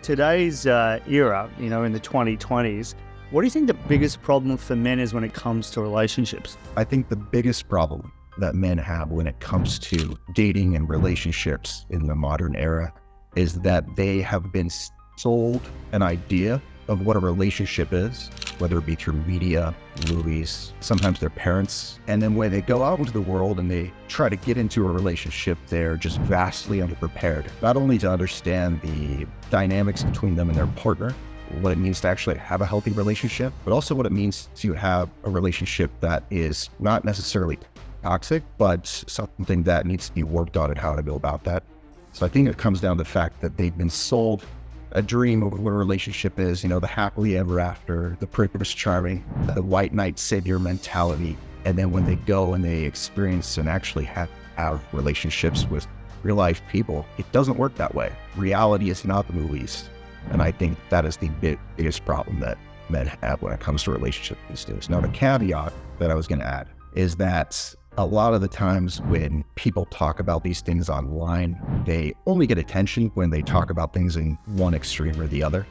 today's era, in the 2020s, what do you think the biggest problem for men is when it comes to relationships? I think the biggest problem that men have when it comes to dating and relationships in the modern era is that they have been sold an idea of what a relationship is, whether it be through media, movies, sometimes their parents. And then when they go out into the world and they try to get into a relationship, they're just vastly underprepared, not only to understand the dynamics between them and their partner, what it means to actually have a healthy relationship, but also what it means to have a relationship that is not necessarily toxic, but something that needs to be worked on and how to go about that. So I think it comes down to the fact that they've been sold a dream of what a relationship is, the happily ever after, the Prince Charming, the white knight savior mentality. And then when they go and they experience and actually have relationships with real life people, it doesn't work that way. Reality is not the movies. And I think that is the biggest problem that men have when it comes to relationships these days. Now, the caveat that I was going to add is that a lot of the times when people talk about these things online, they only get attention when they talk about things in one extreme or the other.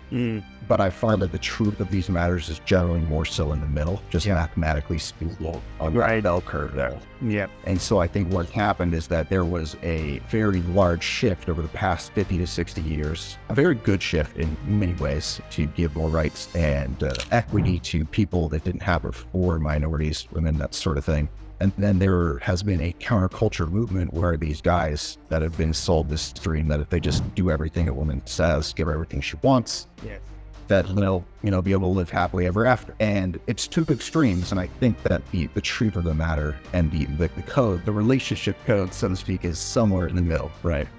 But I find that the truth of these matters is generally more so in the middle, just mathematically speaking, on the bell curve there. Yeah. And so I think what happened is that there was a very large shift over the past 50 to 60 years, a very good shift in many ways to give more rights and equity to people that didn't have before, minorities, women, that sort of thing. And then there has been a counterculture movement where these guys that have been sold this dream that if they just do everything a woman says, give her everything she wants, that they'll, be able to live happily ever after. And it's two extremes. And I think that the truth of the matter and the code, the relationship code, so to speak, is somewhere in the middle, right?